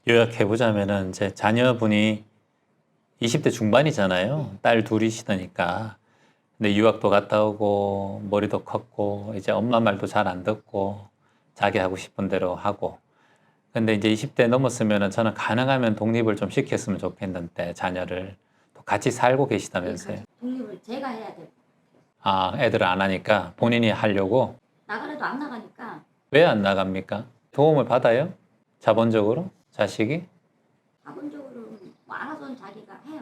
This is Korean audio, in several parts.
요약해보자면은 이제 자녀분이 20대 중반이잖아요. 딸 둘이시다니까. 근데 유학도 갔다 오고, 머리도 컸고, 이제 엄마 말도 잘 안 듣고, 자기 하고 싶은 대로 하고. 근데 이제 20대 넘었으면은 저는 가능하면 독립을 좀 시켰으면 좋겠는데, 자녀를. 또 같이 살고 계시다면서요. 독립을 제가 해야 돼. 아, 애들을 안 하니까 본인이 하려고? 나가래도 안 나가니까 왜 안 나갑니까? 도움을 받아요? 자본적으로? 자식이? 자본적으로 뭐 알아서는 자기가 해요.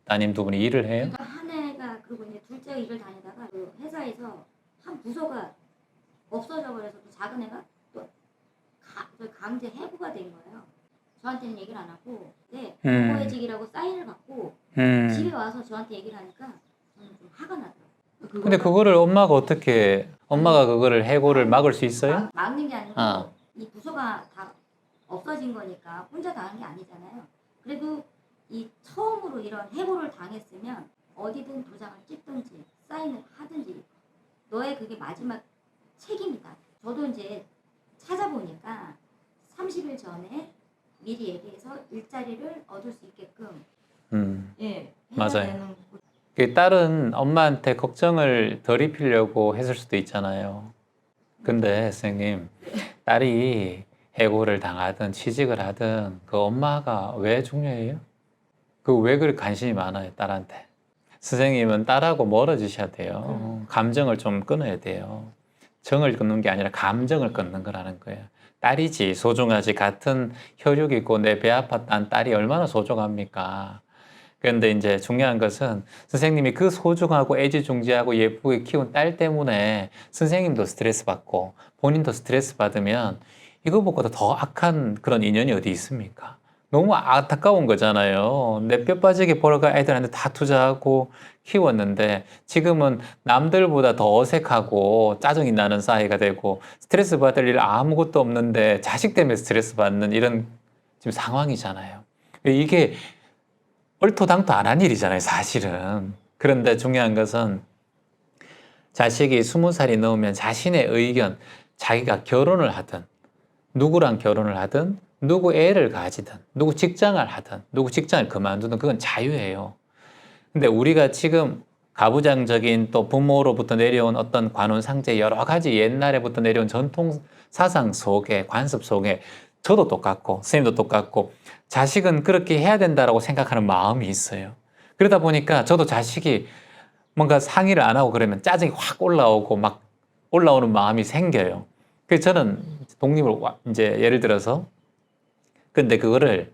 따님 두 분이 일을 해요? 그러니까 한 애가 그리고 이제 둘째 일을 다니다가 그 회사에서 한 부서가 없어져 버려서 또 작은 애가 또 강제 해고가 된 거예요. 저한테는 얘기를 안 하고 해고해직이라고 사인을 받고 집에 와서 저한테 얘기를 하니까 저는 좀 화가 나더라고요. 근데 그거를 엄마가 어떻게, 엄마가 그거를 해고를 막을 수 있어요? 막는 게 아니고 어. 이 부서가 다 없어진 거니까 혼자 다 한 게 아니잖아요. 그래도 이 처음으로 이런 해고를 당했으면 어디든 도장을 찍든지 사인을 하든지 너의 그게 마지막 책임이다. 저도 이제 찾아보니까 30일 전에 미리 얘기해서 일자리를 얻을 수 있게끔 해야 맞아요. 되는 그 딸은 엄마한테 걱정을 덜 입히려고 했을 수도 있잖아요. 근데 선생님, 딸이 해고를 당하든 취직을 하든 그 엄마가 왜 중요해요? 그 왜 그렇게 관심이 많아요, 딸한테? 선생님은 딸하고 멀어지셔야 돼요. 감정을 좀 끊어야 돼요. 정을 끊는 게 아니라 감정을 끊는 거라는 거예요. 딸이지, 소중하지. 같은 혈육이 있고 내 배 아팠다는 딸이 얼마나 소중합니까? 그런데 이제 중요한 것은 선생님이 그 소중하고 애지중지하고 예쁘게 키운 딸 때문에 선생님도 스트레스 받고 본인도 스트레스 받으면 이거보다 더 악한 그런 인연이 어디 있습니까? 너무 안타까운 거잖아요. 내 뼈 빠지게 벌어가 애들한테 다 투자하고 키웠는데 지금은 남들보다 더 어색하고 짜증이 나는 사이가 되고 스트레스 받을 일 아무것도 없는데 자식 때문에 스트레스 받는 이런 지금 상황이잖아요. 이게 얼토당토 안 한 일이잖아요, 사실은. 그런데 중요한 것은 자식이 20살이 넘으면 자신의 의견, 자기가 결혼을 하든, 누구랑 결혼을 하든, 누구 애를 가지든, 누구 직장을 하든, 누구 직장을 그만두든, 그건 자유예요. 근데 우리가 지금 가부장적인 또 부모로부터 내려온 어떤 관훈상제 여러 가지 옛날에부터 내려온 전통 사상 속에, 관습 속에 저도 똑같고, 선생님도 똑같고, 자식은 그렇게 해야 된다라고 생각하는 마음이 있어요. 그러다 보니까 저도 자식이 뭔가 상의를 안 하고 그러면 짜증이 확 올라오고 막 올라오는 마음이 생겨요. 그래서 저는 독립을 이제 예를 들어서 근데 그거를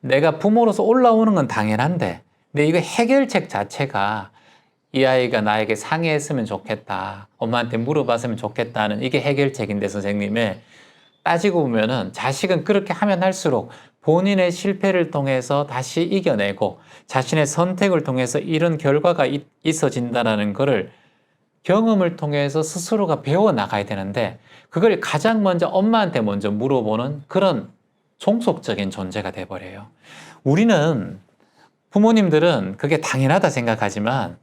내가 부모로서 올라오는 건 당연한데 근데 이거 해결책 자체가 이 아이가 나에게 상의했으면 좋겠다. 엄마한테 물어봤으면 좋겠다는 이게 해결책인데 선생님의 따지고 보면은 자식은 그렇게 하면 할수록 본인의 실패를 통해서 다시 이겨내고 자신의 선택을 통해서 이런 결과가 있어진다는 것을 경험을 통해서 스스로가 배워나가야 되는데 그걸 가장 먼저 엄마한테 먼저 물어보는 그런 종속적인 존재가 돼버려요. 우리는 부모님들은 그게 당연하다 생각하지만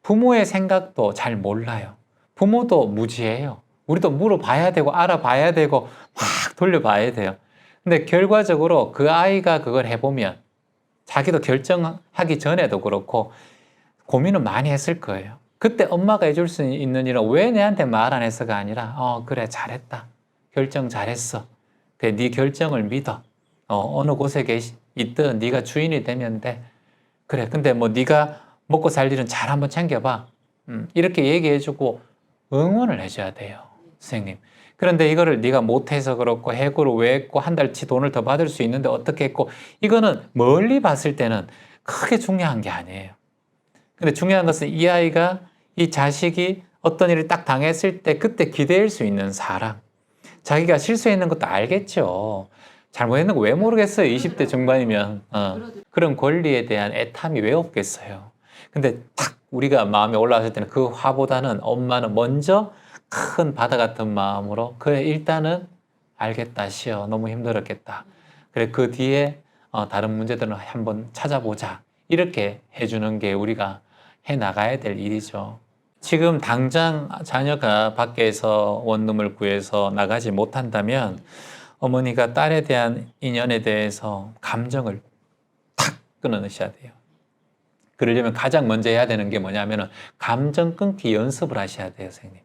부모의 생각도 잘 몰라요. 부모도 무지해요. 우리도 물어봐야 되고 알아봐야 되고 막 돌려봐야 돼요. 근데 결과적으로 그 아이가 그걸 해보면 자기도 결정하기 전에도 그렇고 고민을 많이 했을 거예요. 그때 엄마가 해줄 수 있는 일은 왜 내한테 말 안 했어가 아니라 그래 잘했다. 결정 잘했어. 그래 네 결정을 믿어. 어느 곳에 있든 네가 주인이 되면 돼. 그래 근데 뭐 네가 먹고 살 일은 잘 한번 챙겨봐. 이렇게 얘기해주고 응원을 해줘야 돼요. 선생님. 그런데 이거를 네가 못해서 그렇고 해고를 왜 했고 한 달치 돈을 더 받을 수 있는데 어떻게 했고 이거는 멀리 봤을 때는 크게 중요한 게 아니에요. 근데 중요한 것은 이 아이가 이 자식이 어떤 일을 딱 당했을 때 그때 기대할 수 있는 사람. 자기가 실수했는 것도 알겠죠. 잘못했는 거 왜 모르겠어요. 20대 중반이면. 그런 권리에 대한 애탐이 왜 없겠어요. 근데 딱 우리가 마음에 올라왔을 때는 그 화보다는 엄마는 먼저 큰 바다 같은 마음으로 그래 일단은 알겠다 쉬어 너무 힘들었겠다. 그래 그 뒤에 다른 문제들은 한번 찾아보자. 이렇게 해주는 게 우리가 해나가야 될 일이죠. 지금 당장 자녀가 밖에서 원룸을 구해서 나가지 못한다면 어머니가 딸에 대한 인연에 대해서 감정을 탁 끊어내셔야 돼요. 그러려면 가장 먼저 해야 되는 게 뭐냐면은 감정 끊기 연습을 하셔야 돼요, 선생님.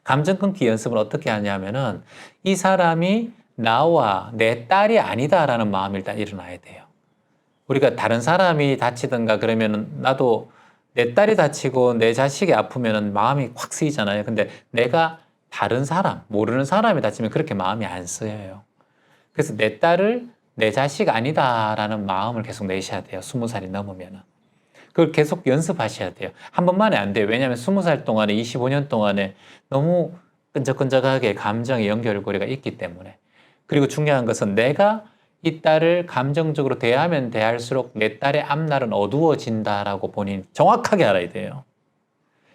감정 끊기 연습을 어떻게 하냐면은 이 사람이 나와 내 딸이 아니다라는 마음이 일단 일어나야 돼요. 우리가 다른 사람이 다치든가 그러면은 나도 내 딸이 다치고 내 자식이 아프면은 마음이 확 쓰이잖아요. 근데 내가 다른 사람, 모르는 사람이 다치면 그렇게 마음이 안 쓰여요. 그래서 내 딸을 내 자식 아니다라는 마음을 계속 내셔야 돼요. 20살이 넘으면은. 그걸 계속 연습하셔야 돼요. 한 번만에 안 돼요. 왜냐하면 20살 동안에 25년 동안에 너무 끈적끈적하게 감정의 연결고리가 있기 때문에. 그리고 중요한 것은 내가 이 딸을 감정적으로 대하면 대할수록 내 딸의 앞날은 어두워진다라고 본인 정확하게 알아야 돼요.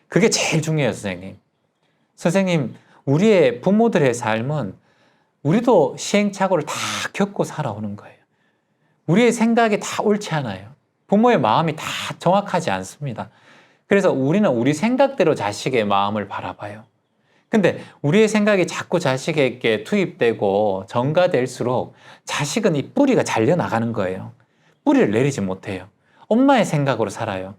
그게 제일 중요해요, 선생님. 선생님, 우리의 부모들의 삶은 우리도 시행착오를 다 겪고 살아오는 거예요. 우리의 생각이 다 옳지 않아요. 부모의 마음이 다 정확하지 않습니다. 그래서 우리는 우리 생각대로 자식의 마음을 바라봐요. 근데 우리의 생각이 자꾸 자식에게 투입되고 전가될수록 자식은 이 뿌리가 잘려나가는 거예요. 뿌리를 내리지 못해요. 엄마의 생각으로 살아요.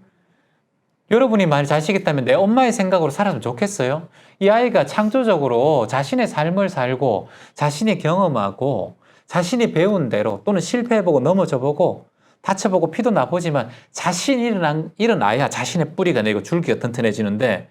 여러분이 만약 자식 있다면 내 엄마의 생각으로 살았으면 좋겠어요? 이 아이가 창조적으로 자신의 삶을 살고 자신이 경험하고 자신이 배운 대로 또는 실패해보고 넘어져보고 다쳐보고 피도 나보지만 자신이 일어나야 자신의 뿌리가 내고 줄기가 튼튼해지는데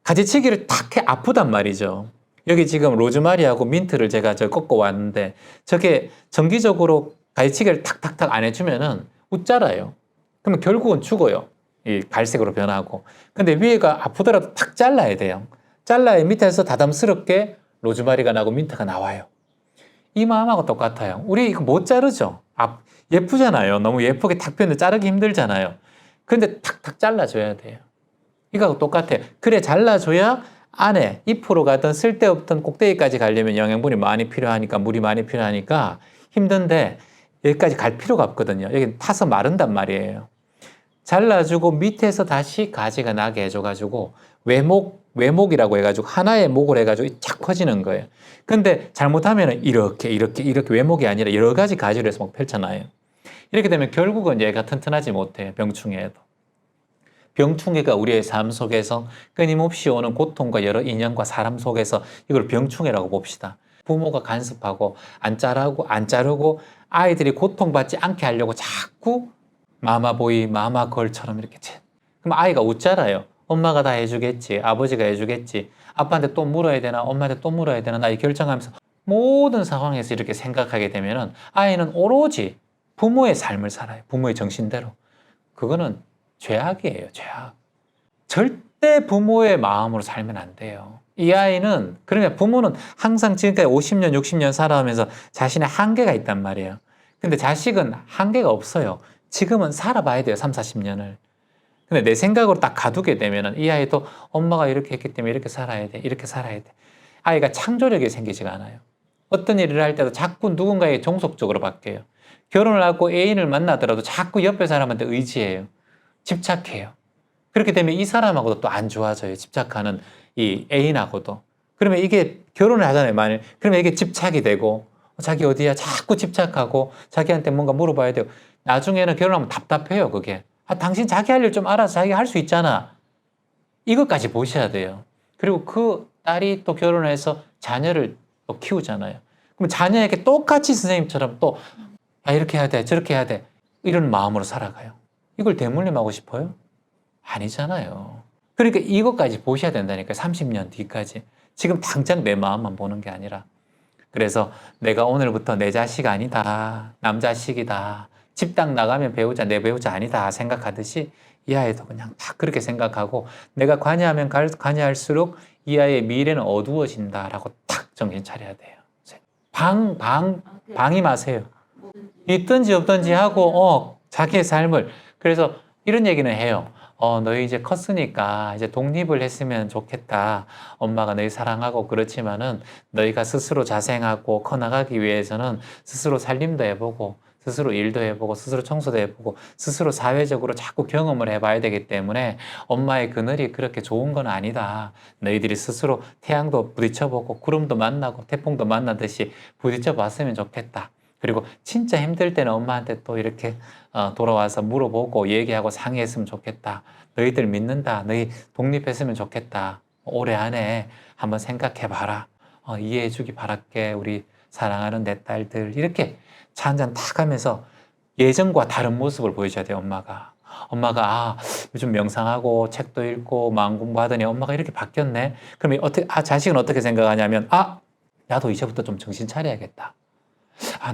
가지치기를 탁 해 아프단 말이죠. 여기 지금 로즈마리하고 민트를 제가 꺾어 왔는데 저게 정기적으로 가지치기를 탁탁탁 안 해주면은 웃자라요. 그러면 결국은 죽어요. 이 갈색으로 변하고. 근데 위에가 아프더라도 탁 잘라야 돼요. 잘라야 밑에서 다담스럽게 로즈마리가 나고 민트가 나와요. 이 마음하고 똑같아요. 우리 이거 못 자르죠. 예쁘잖아요. 너무 예쁘게 탁 폈는데 자르기 힘들잖아요. 그런데 탁탁 잘라줘야 돼요. 이거하고 똑같아요. 그래 잘라줘야 안에 잎으로 가든 쓸데없던 꼭대기까지 가려면 영양분이 많이 필요하니까 물이 많이 필요하니까 힘든데 여기까지 갈 필요가 없거든요. 여기 타서 마른단 말이에요. 잘라주고 밑에서 다시 가지가 나게 해줘가지고 외목이라고 해가지고 하나의 목을 해가지고 착 퍼지는 거예요. 근데 잘못하면 이렇게 외목이 아니라 여러 가지 가지로 해서 막 펼쳐놔요. 이렇게 되면 결국은 얘가 튼튼하지 못해요. 병충해도. 병충해가 우리의 삶 속에서 끊임없이 오는 고통과 여러 인연과 사람 속에서 이걸 병충해라고 봅시다. 부모가 간섭하고 안 자르고 아이들이 고통받지 않게 하려고 자꾸 마마보이, 마마걸처럼 이렇게 그럼 아이가 웃잖아요. 엄마가 다 해주겠지. 아버지가 해주겠지. 아빠한테 또 물어야 되나? 엄마한테 또 물어야 되나? 나 결정하면서 모든 상황에서 이렇게 생각하게 되면은 아이는 오로지 부모의 삶을 살아요. 부모의 정신대로. 그거는 죄악이에요. 죄악. 절대 부모의 마음으로 살면 안 돼요. 이 아이는 그러면 부모는 항상 지금까지 50년, 60년 살아오면서 자신의 한계가 있단 말이에요. 근데 자식은 한계가 없어요. 지금은 살아봐야 돼요. 3, 40년을. 근데 내 생각으로 딱 가두게 되면 이 아이도 엄마가 이렇게 했기 때문에 이렇게 살아야 돼. 이렇게 살아야 돼. 아이가 창조력이 생기지가 않아요. 어떤 일을 할 때도 자꾸 누군가에게 종속적으로 바뀌어요. 결혼을 하고 애인을 만나더라도 자꾸 옆에 사람한테 의지해요. 집착해요. 그렇게 되면 이 사람하고도 또 안 좋아져요. 집착하는 이 애인하고도. 그러면 이게 결혼을 하잖아요. 만일. 그러면 이게 집착이 되고 자기 어디야? 자꾸 집착하고 자기한테 뭔가 물어봐야 되고 나중에는 결혼하면 답답해요. 그게. 당신 자기 할 일 좀 알아서 자기 할 수 있잖아. 이것까지 보셔야 돼요. 그리고 그 딸이 또 결혼해서 자녀를 또 키우잖아요. 그럼 자녀에게 똑같이 선생님처럼 또 이렇게 해야 돼. 저렇게 해야 돼. 이런 마음으로 살아가요. 이걸 대물림하고 싶어요? 아니잖아요. 그러니까 이것까지 보셔야 된다니까요. 30년 뒤까지. 지금 당장 내 마음만 보는 게 아니라. 그래서 내가 오늘부터 내 자식 아니다. 남자식이다. 집당 나가면 배우자, 내 배우자 아니다 생각하듯이 이 아이도 그냥 다 그렇게 생각하고 내가 관여하면 관여할수록 이 아이의 미래는 어두워진다라고 탁 정신 차려야 돼요. 방임 하세요. 있든지 없든지 하고 자기의 삶을. 그래서 이런 얘기는 해요. 너희 이제 컸으니까 이제 독립을 했으면 좋겠다. 엄마가 너희 사랑하고 그렇지만은 너희가 스스로 자생하고 커나가기 위해서는 스스로 살림도 해보고 스스로 일도 해보고 스스로 청소도 해보고 스스로 사회적으로 자꾸 경험을 해봐야 되기 때문에 엄마의 그늘이 그렇게 좋은 건 아니다. 너희들이 스스로 태양도 부딪혀보고 구름도 만나고 태풍도 만나듯이 부딪혀봤으면 좋겠다. 그리고 진짜 힘들 때는 엄마한테 또 이렇게 돌아와서 물어보고 얘기하고 상의했으면 좋겠다. 너희들 믿는다. 너희 독립했으면 좋겠다. 올해 안에 한번 생각해봐라. 이해해주기 바랄게. 우리 사랑하는 내 딸들. 이렇게 차 한잔 탁 하면서 예전과 다른 모습을 보여줘야 돼요, 엄마가. 엄마가, 요즘 명상하고 책도 읽고 마음 공부하더니 엄마가 이렇게 바뀌었네? 그러면 자식은 어떻게 생각하냐면, 나도 이제부터 좀 정신 차려야겠다.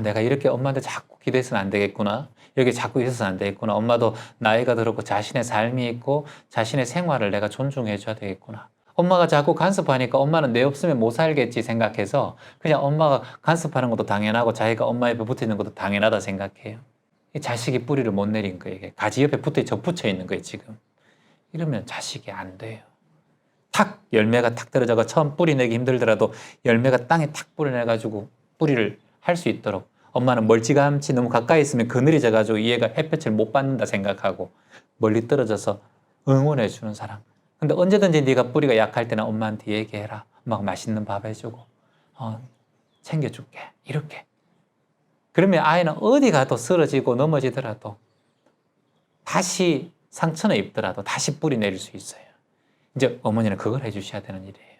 내가 이렇게 엄마한테 자꾸 기대서는 안 되겠구나. 여기 자꾸 있어서는 안 되겠구나. 엄마도 나이가 들었고 자신의 삶이 있고 자신의 생활을 내가 존중해 줘야 되겠구나. 엄마가 자꾸 간섭하니까 엄마는 내 없으면 못 살겠지 생각해서 그냥 엄마가 간섭하는 것도 당연하고 자기가 엄마 옆에 붙어 있는 것도 당연하다 생각해요. 이 자식이 뿌리를 못 내린 거예요. 이게 가지 옆에 접붙여 있는 거예요, 지금. 이러면 자식이 안 돼요. 탁 열매가 탁 떨어져가 처음 뿌리 내기 힘들더라도 열매가 땅에 탁 뿌리 내가지고 뿌리를 할 수 있도록 엄마는 멀찌감치 너무 가까이 있으면 그늘이 져가지고 얘가 햇볕을 못 받는다 생각하고 멀리 떨어져서 응원해 주는 사람. 근데 언제든지 네가 뿌리가 약할 때는 엄마한테 얘기해라. 엄마가 맛있는 밥 해주고 챙겨줄게. 이렇게. 그러면 아이는 어디 가도 쓰러지고 넘어지더라도 다시 상처는 입더라도 다시 뿌리 내릴 수 있어요. 이제 어머니는 그걸 해주셔야 되는 일이에요.